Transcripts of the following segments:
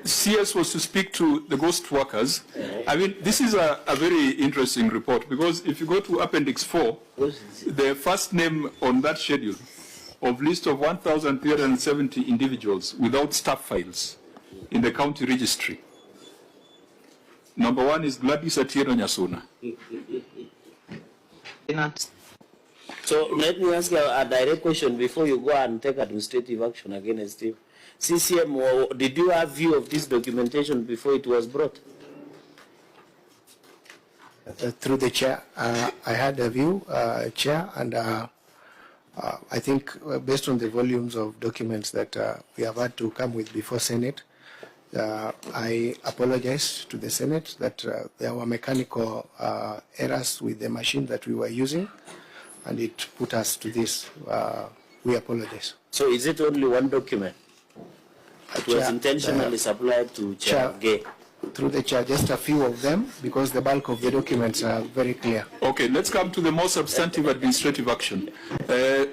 CS was to speak to the ghost workers. I mean, this is a very interesting report, because if you go to Appendix 4, the first name on that schedule of list of 1,370 individuals without staff files in the county registry. Number 1 is Gladys Atieno Nyasuna. So let me ask you a direct question before you go and take administrative action against him. CCM, did you have view of this documentation before it was brought? Through the chair, I had a view, chair, and I think based on the volumes of documents that we have had to come with before Senate, I apologize to the Senate that there were mechanical errors with the machine that we were using, and it put us to this. We apologize. So is it only one document? It was intentionally supplied to Chair Gay. Through the chair, just a few of them, because the bulk of the documents are very clear. Okay, let's come to the more substantive administrative action.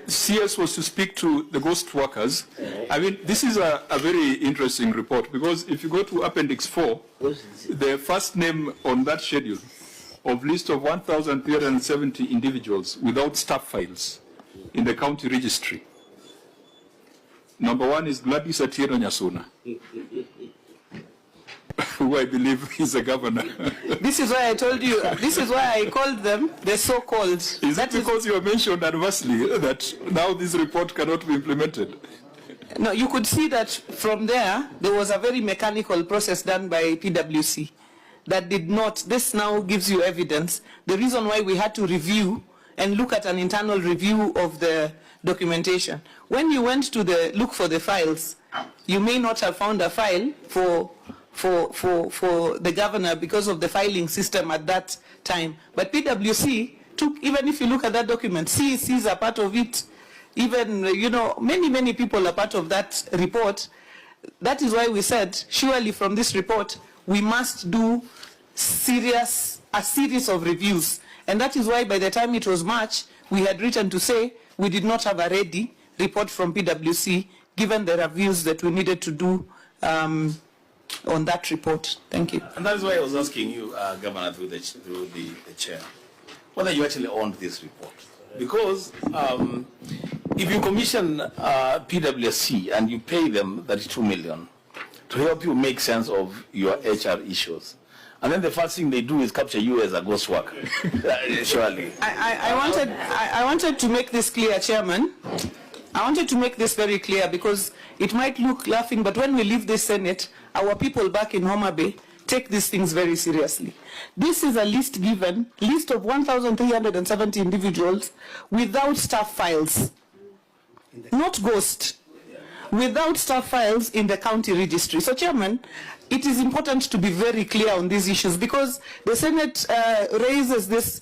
CS was to speak to the ghost workers. I mean, this is a very interesting report, because if you go to Appendix 4, the first name on that schedule of list of 1,370 individuals without staff files in the county registry. Number 1 is Gladys Atieno Nyasuna, who I believe is a governor. This is why I told you, this is why I called them the so-called. Is that because you mentioned adversely that now this report cannot be implemented? No, you could see that from there was a very mechanical process done by PwC that did not. This now gives you evidence. The reason why we had to review and look at an internal review of the documentation. When you went to look for the files, you may not have found a file for the governor because of the filing system at that time. But PwC took, even if you look at that document, CEC is a part of it. Even, many people are part of that report. That is why we said, surely from this report, we must do a series of reviews. And that is why by the time it was March, we had written to say we did not have a ready report from PwC, given the reviews that we needed to do on that report. Thank you. And that is why I was asking you, Governor, through the chair, whether you actually owned this report. Because if you commission PwC and you pay them 32 million to help you make sense of your HR issues, and then the first thing they do is capture you as a ghost worker, surely. I wanted to make this clear, Chairman. I wanted to make this very clear, because it might look laughing, but when we leave the Senate, our people back in Homebay take these things very seriously. This is a list of 1,370 individuals without staff files, not ghost, without staff files in the county registry. So, Chairman, it is important to be very clear on these issues, because the Senate raises these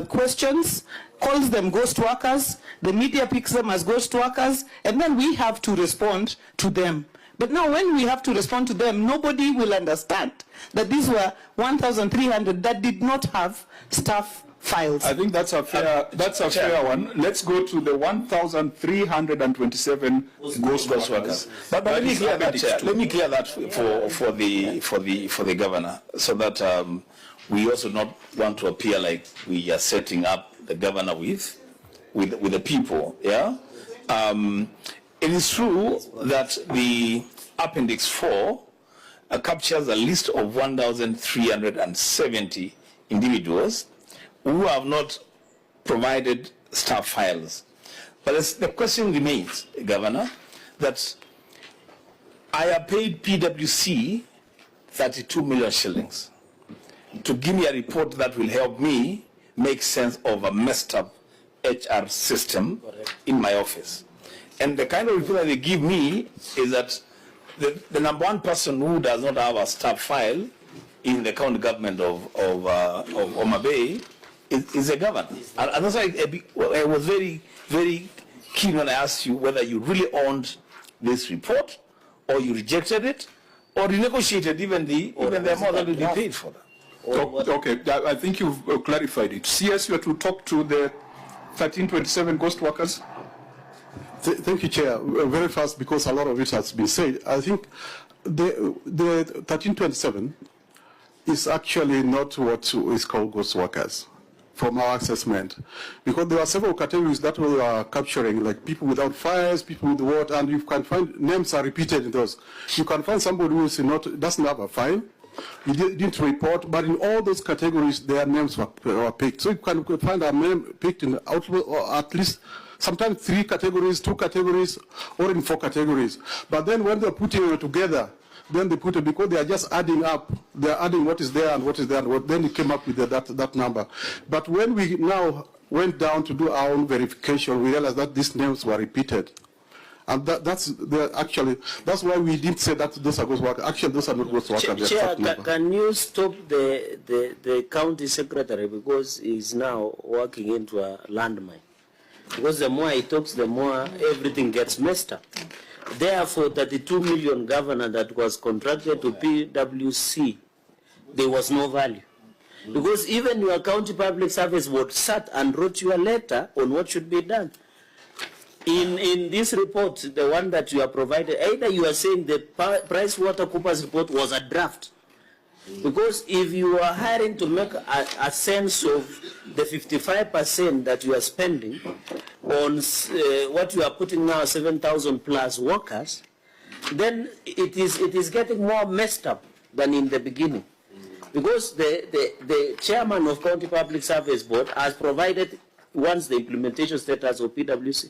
questions, calls them ghost workers, the media picks them as ghost workers, and then we have to respond to them. But now when we have to respond to them, nobody will understand that these were 1,300 that did not have staff files. I think that's a fair one. Let's go to the 1,327 ghost workers. But let me clear that. Let me clear that for the governor, so that we also not want to appear like we are setting up the governor with the people. Yeah. It is true that the Appendix 4 captures a list of 1,370 individuals who have not provided staff files. But the question remains, Governor, that I have paid PwC 32 million shillings to give me a report that will help me make sense of a messed up HR system in my office. And the kind of report that they give me is that the number one person who does not have a staff file in the county government of Homebay is a governor. And that's why I was very, very keen when I asked you whether you really owned this report, or you rejected it, or renegotiated even the amount that will be paid for that. Okay, I think you've clarified it. CS, you are to talk to the 1,327 ghost workers. Thank you, Chair. Very fast, because a lot of it has been said. I think The 1327 is actually not what is called ghost workers from our assessment, because there are several categories that we are capturing, like people without fires, people with water, and you can find names are repeated in those. You can find somebody who is doesn't have a file, he didn't report, but in all those categories, their names were picked. So you can find a name picked in or at least sometimes 3 categories, 2 categories, or in 4 categories. But then when they're putting it together, then they put it, because they are just adding up, they're adding what is there and what is there, and then they came up with that number. But when we now went down to do our own verification, we realized that these names were repeated. And that's why we didn't say that those are ghost workers. Actually, those are not ghost workers. Chair, can you stop the county secretary, because he's now walking into a landmine? Because the more he talks, the more everything gets messed up. Therefore, 32 million, governor, that was contracted to PwC, there was no value. Because even your county public service board sat and wrote you a letter on what should be done. In this report, the one that you are provided, either you are saying the PricewaterhouseCoopers report was a draft. Because if you are hiring to make a sense of the 55% that you are spending on what you are putting now, 7,000 plus workers, then it is getting more messed up than in the beginning. Because the chairman of County Public Service Board has provided once the implementation status of PwC.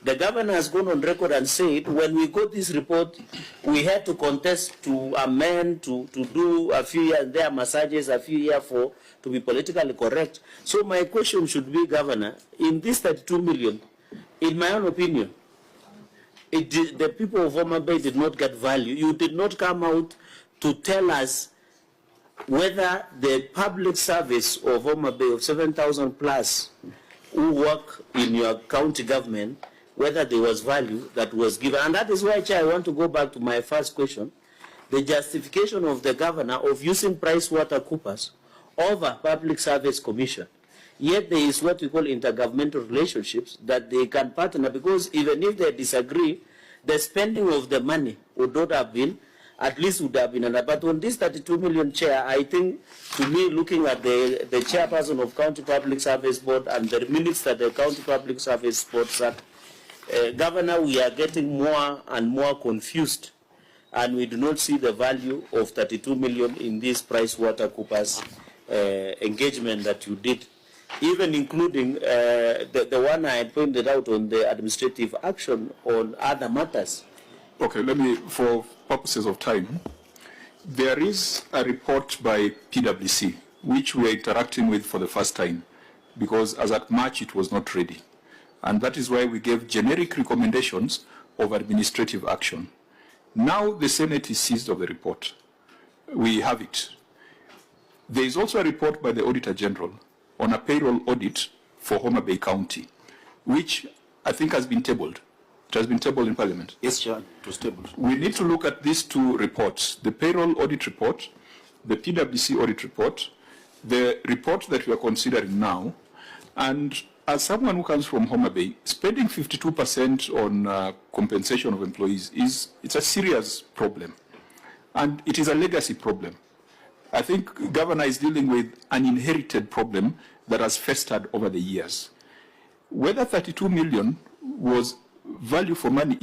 The governor has gone on record and said, when we got this report, we had to contest, to amend, to do a few years there, massages a few years to be politically correct. So my question should be, Governor, in this 32 million, in my own opinion, the people of Homebay did not get value. You did not come out to tell us whether the public service of Homebay of 7,000 plus who work in your county government, whether there was value that was given. And that is why, Chair, I want to go back to my first question. The justification of the governor of using PricewaterhouseCoopers over Public Service Commission. Yet there is what we call intergovernmental relationships, that they can partner, because even if they disagree, the spending of the money would not have been, at least would have been another. But on this 32 million, Chair, I think, to me, looking at the chairperson of County Public Service Board and the minutes that the County Public Service Board sat, Governor, we are getting more and more confused, and we do not see the value of 32 million in this PricewaterhouseCoopers engagement that you did, even including the one I had pointed out on the administrative action on other matters. Okay, let me, for purposes of time, there is a report by PwC, which we are interacting with for the first time, because as at March, it was not ready. And that is why we gave generic recommendations of administrative action. Now the Senate is seized of the report. We have it. There is also a report by the Auditor General on a payroll audit for Homebay County, which I think has been tabled. It has been tabled in Parliament. Yes, Chair, it was tabled. We need to look at these 2 reports, the payroll audit report, the PwC audit report, the report that we are considering now, and as someone who comes from Homebay, spending 52% on compensation of employees it's a serious problem, and it is a legacy problem. I think Governor is dealing with an inherited problem that has festered over the years. Whether 32 million was value for money